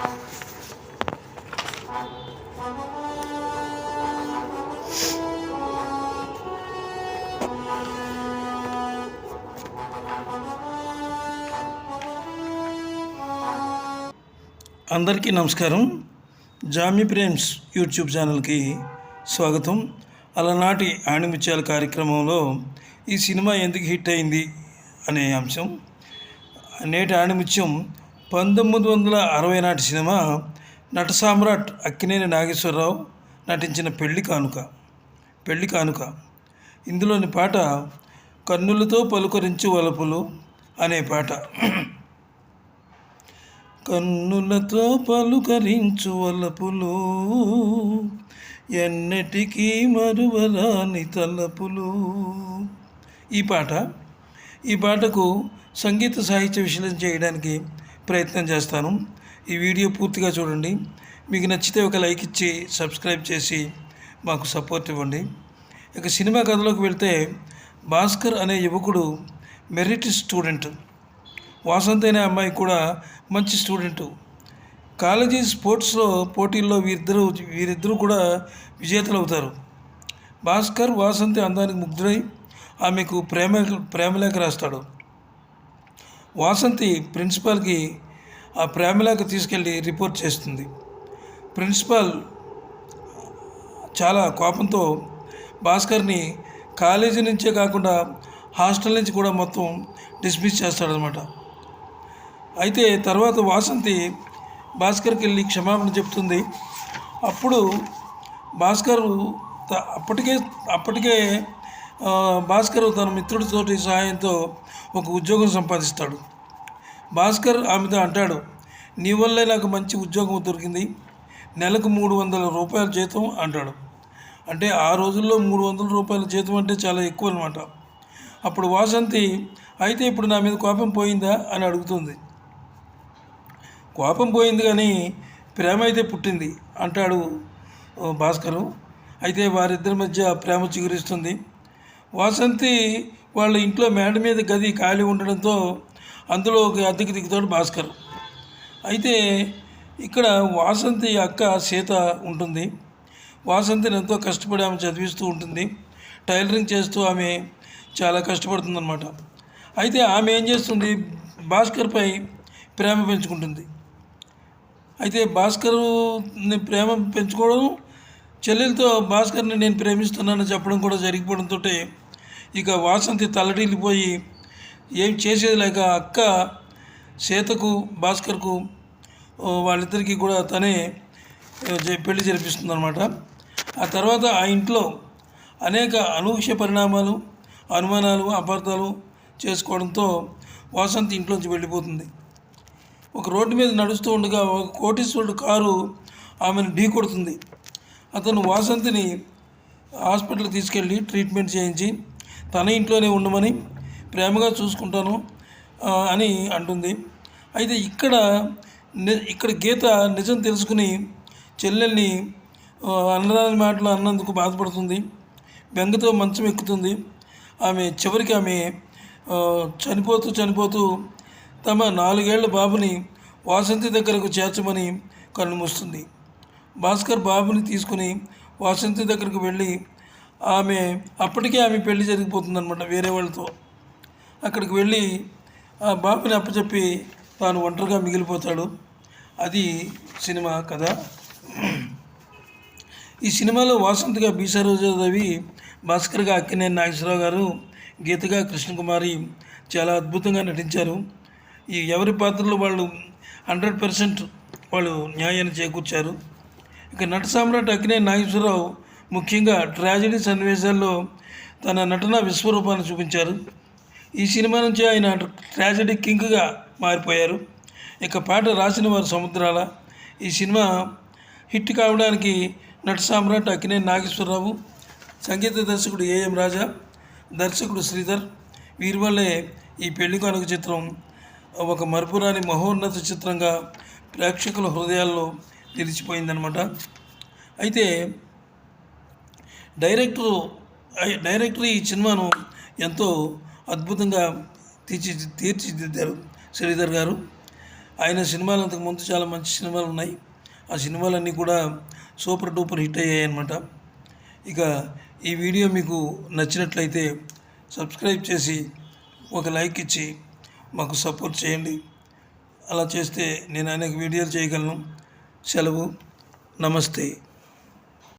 అందరికీ నమస్కారం. Jamie Prem's YouTube ఛానల్కి స్వాగతం. అలనాటి ఆణిముత్యాల కార్యక్రమంలో ఈ సినిమా ఎందుకు హిట్ అయింది అనే అంశం. నేటి ఆణిముత్యం 1960 నాటి సినిమా నట సామ్రాట్ అక్కినేని నాగేశ్వరరావు నటించిన పెళ్లి కానుక. ఇందులోని పాట కన్నులతో పలుకరించు వలపులు అనే పాట. కన్నులతో పలుకరించు వలపులు ఎన్నటికీ మరువరాని తలపులు. ఈ పాటకు సంగీత సాహిత్య విశ్లేషణ చేయడానికి ప్రయత్నం చేస్తాను. ఈ వీడియో పూర్తిగా చూడండి. మీకు నచ్చితే ఒక లైక్ ఇచ్చి సబ్స్క్రైబ్ చేసి మాకు సపోర్ట్ ఇవ్వండి. ఇక సినిమా కథలోకి వెళ్తే, భాస్కర్ అనే యువకుడు మెరిట్ స్టూడెంట్. వాసంతి అనే అమ్మాయి కూడా మంచి స్టూడెంటు. కాలేజీ స్పోర్ట్స్లో పోటీల్లో వీరిద్దరూ కూడా విజేతలు అవుతారు. భాస్కర్ వాసంతి అందానికి ముగ్ధుడై ఆమెకు ప్రేమలేఖ రాస్తాడు. వాసంతి ప్రిన్సిపాల్కి ఆ ప్రేమలేఖ తీసుకెళ్ళి రిపోర్ట్ చేస్తుంది. ప్రిన్సిపాల్ చాలా కోపంతో భాస్కర్ని కాలేజీ నుంచే కాకుండా హాస్టల్ నుంచి కూడా మొత్తం డిస్మిస్ చేస్తాడనమాట. అయితే తర్వాత వాసంతి భాస్కర్కి వెళ్ళి క్షమాపణ చెప్తుంది. అప్పుడు భాస్కర్ అప్పటికే భాస్కర్ తన మిత్రుడితోటి సహాయంతో ఒక ఉద్యోగం సంపాదిస్తాడు. భాస్కర్ ఆమెతో అంటాడు, నీ వల్లే నాకు మంచి ఉద్యోగం దొరికింది, నెలకు 300 రూపాయల జీతం అంటాడు. అంటే ఆ రోజుల్లో 300 రూపాయల జీతం అంటే చాలా ఎక్కువ అనమాట. అప్పుడు వాసంతి, అయితే ఇప్పుడు నా మీద కోపం పోయిందా అని అడుగుతుంది. కోపం పోయింది కానీ ప్రేమ అయితే పుట్టింది అంటాడు భాస్కరు. అయితే వారిద్దరి మధ్య ప్రేమ చిగురిస్తుంది. వాసంతి వాళ్ళ ఇంట్లో మేడ మీద గది ఖాళీ ఉండడంతో అందులో ఒక అద్దెకి దిగుతాడు భాస్కర్. అయితే ఇక్కడ వాసంతి అక్క సీత ఉంటుంది. వాసంతిని ఎంతో కష్టపడి ఆమె చదివిస్తూ ఉంటుంది. టైలరింగ్ చేస్తూ ఆమె చాలా కష్టపడుతుందన్నమాట. అయితే ఆమె ఏం చేస్తుంది, భాస్కర్పై ప్రేమ పెంచుకుంటుంది. అయితే భాస్కర్ని ప్రేమ పెంచుకోవడం, చెల్లెలతో భాస్కర్ని నేను ప్రేమిస్తున్నానని చెప్పడం కూడా జరిగిపోవడంతో ఇక వాసంతి తల్లడిల్లిపోయి ఏం చేసేది లేక అక్క సీతకు భాస్కర్కు వాళ్ళిద్దరికీ కూడా తనే పెళ్లి జరిపిస్తుంది అనమాట. ఆ తర్వాత ఆ ఇంట్లో అనేక అనూహ్య పరిణామాలు, అనుమానాలు, అపార్థాలు చేసుకోవడంతో వాసంతి ఇంట్లోంచి వెళ్ళిపోతుంది. ఒక రోడ్డు మీద నడుస్తూ ఉండగా ఒక కోటీశ్వరుడు కారు ఆమెను ఢీ కొడుతుంది. అతను వాసంతిని హాస్పిటల్కి తీసుకెళ్ళి ట్రీట్మెంట్ చేయించి తన ఇంట్లోనే ఉండమని, ప్రేమగా చూసుకుంటాను అని అంటుంది. అయితే ఇక్కడ గీత నిజం తెలుసుకుని చెల్లెల్ని అన్నదాని మాటలు అన్నందుకు బాధపడుతుంది. బెంగతో మంచం ఎక్కుతుంది. చివరికి ఆమె చనిపోతూ తమ 4 ఏళ్ల బాబుని వాసంతి దగ్గరకు చేర్చమని కన్ను మూస్తుంది. భాస్కర్ బాబుని తీసుకుని వాసంతి దగ్గరకు వెళ్ళి అప్పటికే ఆమె పెళ్లి జరిగిపోతుందన్నమాట వేరే వాళ్ళతో. అక్కడికి వెళ్ళి ఆ బాబుని అప్పచెప్పి తాను ఒంటరిగా మిగిలిపోతాడు. అది సినిమా కథ. ఈ సినిమాలో వాసంతిగా బి సరోజాదేవి, భాస్కర్గా అక్కినేని నాగేశ్వరరావు గారు, గీతగా కృష్ణకుమారి చాలా అద్భుతంగా నటించారు. ఈ ఎవరి పాత్రలో వాళ్ళు 100% వాళ్ళు న్యాయాన్ని చేకూర్చారు. ఇక నట సామ్రాట్ అక్కినేని నాగేశ్వరరావు ముఖ్యంగా ట్రాజెడీ సన్నివేశాల్లో తన నటన విశ్వరూపాన్ని చూపించారు. ఈ సినిమా నుంచి ఆయన ట్రాజెడీ కింగ్గా మారిపోయారు. ఇక పాట రాసిన వారు సముద్రాల. ఈ సినిమా హిట్ కావడానికి నట సామ్రాట్ అక్కినేని నాగేశ్వరరావు, సంగీత దర్శకుడు ఏఎం రాజా, దర్శకుడు శ్రీధర్, వీరి వల్లే ఈ పెళ్లి కానుక చిత్రం ఒక మరపురాని మహోన్నత చిత్రంగా ప్రేక్షకుల హృదయాల్లో నిలిచిపోయిందనమాట. అయితే డైరెక్టర్ ఈ సినిమాను ఎంతో అద్భుతంగా తీర్చిదిద్దారు శ్రీధర్ గారు. ఆయన సినిమాలు అంతకుముందు చాలా మంచి సినిమాలు ఉన్నాయి. ఆ సినిమాలన్నీ కూడా సూపర్ డూపర్ హిట్ అయ్యాయి అన్నమాట. ఇక ఈ వీడియో మీకు నచ్చినట్లయితే సబ్స్క్రైబ్ చేసి ఒక లైక్ ఇచ్చి మాకు సపోర్ట్ చేయండి. అలా చేస్తే నేను అనేక వీడియోలు చేయగలను. సెలవు. నమస్తే.